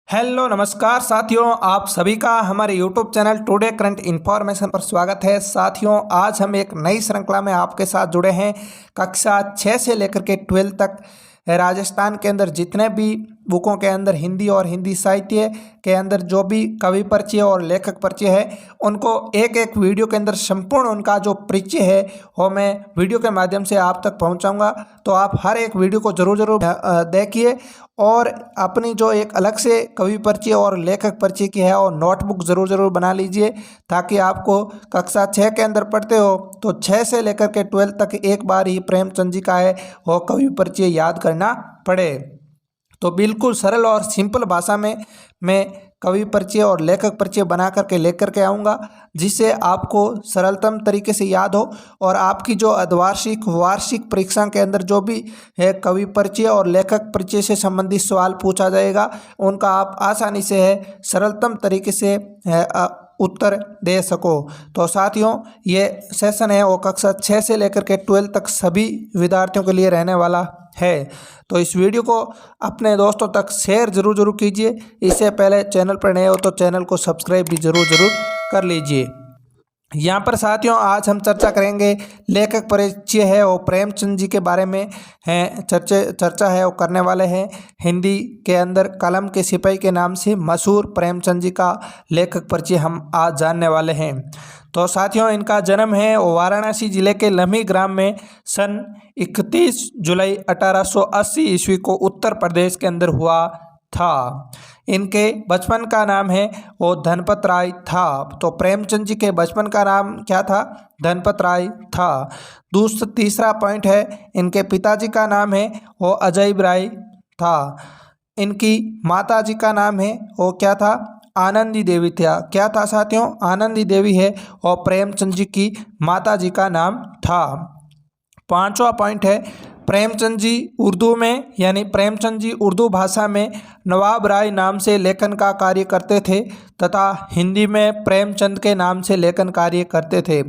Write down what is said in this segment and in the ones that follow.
Hello नमस्कार साथियों, आप सभी का हमारे YouTube channel today current information पर स्वागत है। साथियों, आज हम एक नई श्रृंखला में आपके साथ जुड़े हैं। कक्षा 6 से लेकर के 12 तक राजस्थान के अंदर जितने भी बुकों के अंदर हिंदी और हिंदी साहित्य के अंदर जो भी कवि परिचय और लेखक परिचय है, उनको एक एक वीडियो के अंदर संपूर्ण उनका जो परिचय है वो मैं वीडियो के माध्यम से आप तक पहुंचाऊंगा। तो आप हर एक वीडियो को जरूर देखिए और अपनी जो एक अलग से कवि परिचय और लेखक परिचय की है और नोटबुक जरूर बना लीजिए, ताकि आपको कक्षा 6 के अंदर पढ़ते हो तो 6 से लेकर के 12 तक एक बार ही प्रेमचंद जी का है वो कवि परिचय याद करना पड़े। तो बिल्कुल सरल और सिंपल भाषा में मैं कवि परिचय और लेखक परिचय बना करके लेकर के आऊँगा, जिससे आपको सरलतम तरीके से याद हो और आपकी जो अर्धवार्षिक वार्षिक परीक्षा के अंदर जो भी है कवि परिचय और लेखक परिचय से संबंधित सवाल पूछा जाएगा, उनका आप आसानी से है सरलतम तरीके से उत्तर दे सको। तो साथियों, ये सेशन है वो कक्षा 6 से लेकर के 12 तक सभी विद्यार्थियों के लिए रहने वाला है। तो इस वीडियो को अपने दोस्तों तक शेयर जरूर कीजिए। इससे पहले चैनल पर नए हो तो चैनल को सब्सक्राइब भी जरूर कर लीजिए। यहाँ पर साथियों, आज हम चर्चा करेंगे लेखक परिचय है वो प्रेमचंद जी के बारे में है चर्चा है वो करने वाले हैं। हिंदी के अंदर कलम के सिपाही के नाम से मशहूर प्रेमचंद जी का लेखक परिचय हम आज जानने वाले हैं। तो साथियों, इनका जन्म है वो वाराणसी जिले के लम्ही ग्राम में सन 31 जुलाई 1880 ईस्वी को उत्तर प्रदेश के अंदर हुआ था। इनके बचपन का नाम है वो धनपत राय था। तो प्रेमचंद जी के बचपन का नाम क्या था? धनपत राय था। तीसरा पॉइंट है, इनके पिताजी का नाम है वो अजैब राय था। इनकी माता जी का नाम है वो क्या था? आनंदी देवी था। क्या था साथियों? आनंदी देवी है और प्रेमचंद जी की माता जी का नाम था। पांचवा पॉइंट है, प्रेमचंद जी उर्दू में यानी प्रेमचंद जी उर्दू भाषा में नवाब राय नाम से लेखन का कार्य करते थे तथा हिंदी में प्रेमचंद के नाम से लेखन कार्य करते थे।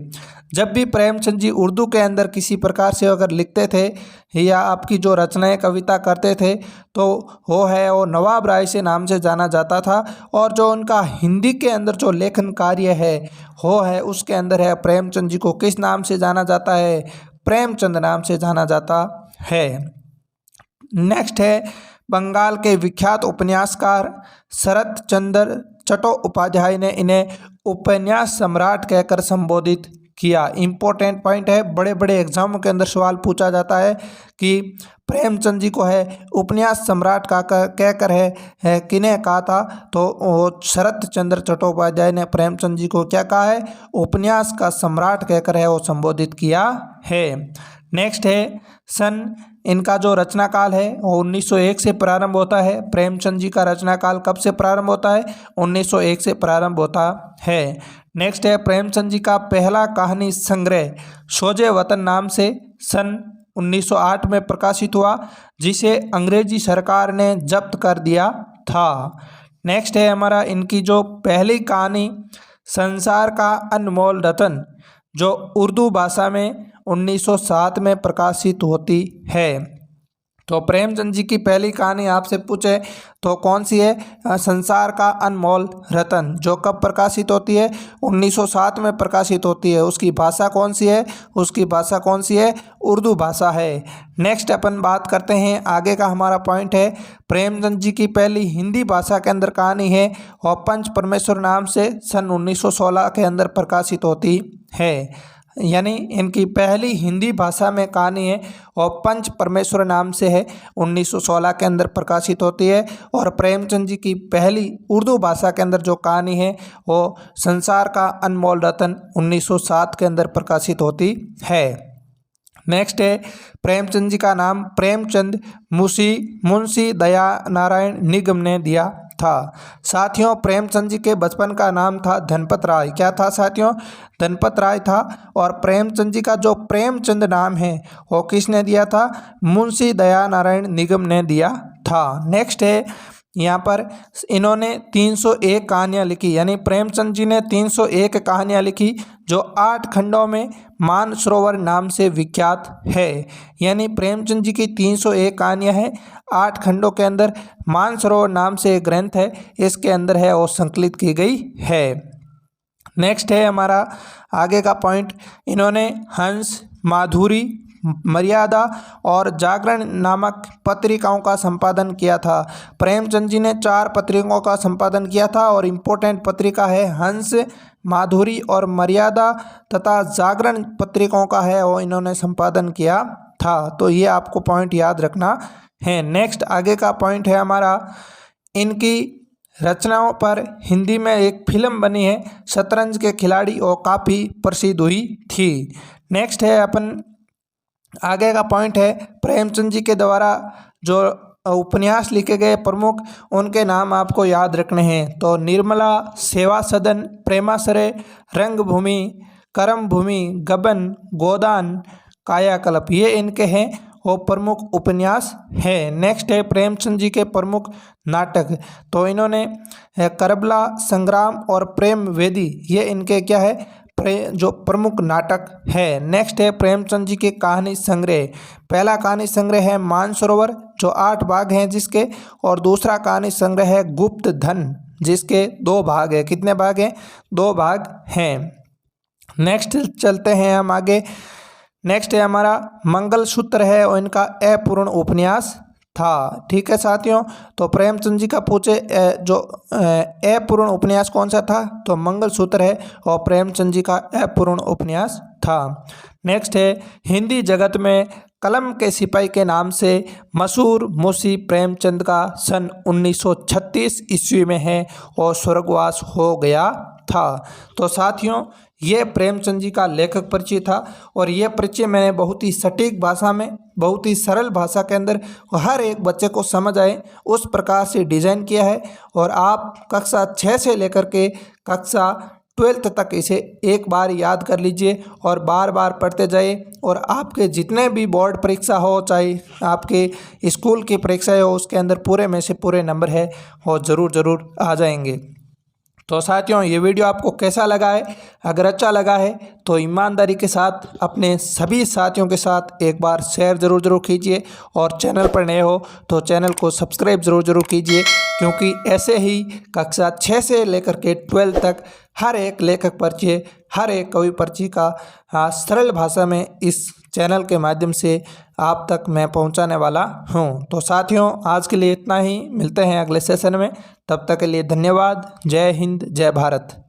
जब भी प्रेमचंद जी उर्दू के अंदर किसी प्रकार से अगर लिखते थे या आपकी जो रचनाएं कविता करते थे तो वो है वो नवाब राय से नाम से जाना जाता था, और जो उनका हिंदी के अंदर जो लेखन कार्य है वो है उसके अंदर है प्रेमचंद जी को किस नाम से जाना जाता है? प्रेमचंद नाम से जाना जाता है। नेक्स्ट है, बंगाल के विख्यात उपन्यासकार शरत चंद्र चट्टोपाध्याय ने इन्हें उपन्यास सम्राट कहकर संबोधित किया। इंपॉर्टेंट पॉइंट है, बड़े बड़े एग्जामों के अंदर सवाल पूछा जाता है कि प्रेमचंद जी को है उपन्यास सम्राट का कहकर है किन्हें कहा था? तो शरत चंद्र चट्टोपाध्याय ने प्रेमचंद जी को क्या कहा है? उपन्यास का सम्राट कहकर है वो संबोधित किया है। नेक्स्ट है, इनका जो रचना काल है वो 1901 से प्रारंभ होता है। प्रेमचंद जी का रचना काल कब से प्रारंभ होता है? 1901 से प्रारंभ होता है। नेक्स्ट है, प्रेमचंद जी का पहला कहानी संग्रह सोजे वतन नाम से सन 1908 में प्रकाशित हुआ, जिसे अंग्रेजी सरकार ने जब्त कर दिया था। नेक्स्ट है हमारा, इनकी जो पहली कहानी संसार का अनमोल रतन जो उर्दू भाषा में 1907 में प्रकाशित होती है। तो प्रेमचंद जी की पहली कहानी आपसे पूछे तो कौन सी है? संसार का अनमोल रतन, जो कब प्रकाशित होती है? 1907 में प्रकाशित होती है। उसकी भाषा कौन सी है? उसकी भाषा कौन सी है? उर्दू भाषा है। नेक्स्ट अपन बात करते हैं, आगे का हमारा पॉइंट है, प्रेमचंद जी की पहली हिंदी भाषा के अंदर कहानी है और पंच परमेश्वर नाम से सन 1916 के अंदर प्रकाशित होती है। यानी इनकी पहली हिंदी भाषा में कहानी है और पंच परमेश्वर नाम से है, 1916 के अंदर प्रकाशित होती है। और प्रेमचंद जी की पहली उर्दू भाषा के अंदर जो कहानी है वो संसार का अनमोल रतन 1907 के अंदर प्रकाशित होती है। नेक्स्ट है, प्रेमचंद जी का नाम प्रेमचंद मुंशी दया नारायण निगम ने दिया था। साथियों, प्रेमचंद जी के बचपन का नाम था धनपत राय। क्या था साथियों? धनपत राय था। और प्रेमचंद जी का जो प्रेमचंद नाम है वो किसने दिया था? मुंशी दया नारायण निगम ने दिया था। नेक्स्ट है, यहाँ पर इन्होंने 301 कहानियाँ लिखी, यानी प्रेमचंद जी ने 301 कहानियाँ लिखी जो 8 खंडों में मानसरोवर नाम से विख्यात है। यानी प्रेमचंद जी की 301 कहानियाँ हैं, 8 खंडों के अंदर मानसरोवर नाम से एक ग्रंथ है, इसके अंदर है और संकलित की गई है। नेक्स्ट है हमारा आगे का पॉइंट, इन्होंने हंस, माधुरी, मर्यादा और जागरण नामक पत्रिकाओं का संपादन किया था। प्रेमचंद जी ने 4 पत्रिकाओं का संपादन किया था और इम्पोर्टेंट पत्रिका है हंस, माधुरी और मर्यादा तथा जागरण पत्रिकाओं का है और इन्होंने संपादन किया था। तो ये आपको पॉइंट याद रखना है। नेक्स्ट आगे का पॉइंट है हमारा, इनकी रचनाओं पर हिंदी में एक फिल्म बनी है शतरंज के खिलाड़ी और काफ़ी प्रसिद्ध हुई थी। नेक्स्ट है अपन आगे का पॉइंट है, प्रेमचंद जी के द्वारा जो उपन्यास लिखे गए प्रमुख उनके नाम आपको याद रखने हैं। तो निर्मला, सेवा सदन, प्रेमाश्रय, रंगभूमि, कर्मभूमि, गबन, गोदान, कायाकल्प, ये इनके हैं वो प्रमुख उपन्यास है। नेक्स्ट है प्रेमचंद जी के प्रमुख नाटक, तो इन्होंने करबला, संग्राम और प्रेम वेदी, ये इनके क्या है जो प्रमुख नाटक है। नेक्स्ट है प्रेमचंद जी के कहानी संग्रह, पहला कहानी संग्रह है मानसरोवर जो 8 भाग हैं जिसके, और दूसरा कहानी संग्रह है गुप्त धन जिसके 2 भाग हैं। कितने भाग हैं? 2 भाग हैं। नेक्स्ट चलते हैं हम आगे। नेक्स्ट है हमारा मंगलसूत्र है और इनका अपूर्ण उपन्यास था। ठीक है साथियों, तो प्रेमचंद जी का पूछे जो अपूर्ण उपन्यास कौन सा था, तो मंगलसूत्र है और प्रेमचंद जी का अपूर्ण उपन्यास था। नेक्स्ट है हिंदी जगत में कलम के सिपाही के नाम से मशहूर मुंशी प्रेमचंद का सन 1936 ईस्वी में है और स्वर्गवास हो गया था। तो साथियों ये प्रेमचंद जी का लेखक परिचय था और ये परिचय मैंने बहुत ही सटीक भाषा में, बहुत ही सरल भाषा के अंदर हर एक बच्चे को समझ आए उस प्रकार से डिज़ाइन किया है। और आप कक्षा 6 से लेकर के कक्षा 12th तक इसे एक बार याद कर लीजिए और बार बार पढ़ते जाइए, और आपके जितने भी बोर्ड परीक्षा हो, चाहे आपके स्कूल की परीक्षाएं हो, उसके अंदर पूरे में से पूरे नंबर है वो ज़रूर आ जाएंगे। तो साथियों ये वीडियो आपको कैसा लगा है? अगर अच्छा लगा है तो ईमानदारी के साथ अपने सभी साथियों के साथ एक बार शेयर ज़रूर कीजिए, और चैनल पर नए हो तो चैनल को सब्सक्राइब ज़रूर कीजिए, क्योंकि ऐसे ही कक्षा 6 से लेकर के 12 तक हर एक लेखक परिचय, हर एक कवि परिचय का सरल भाषा में इस चैनल के माध्यम से आप तक मैं पहुंचाने वाला हूं। तो साथियों आज के लिए इतना ही, मिलते हैं अगले सेशन में, तब तक के लिए धन्यवाद। जय हिंद, जय भारत।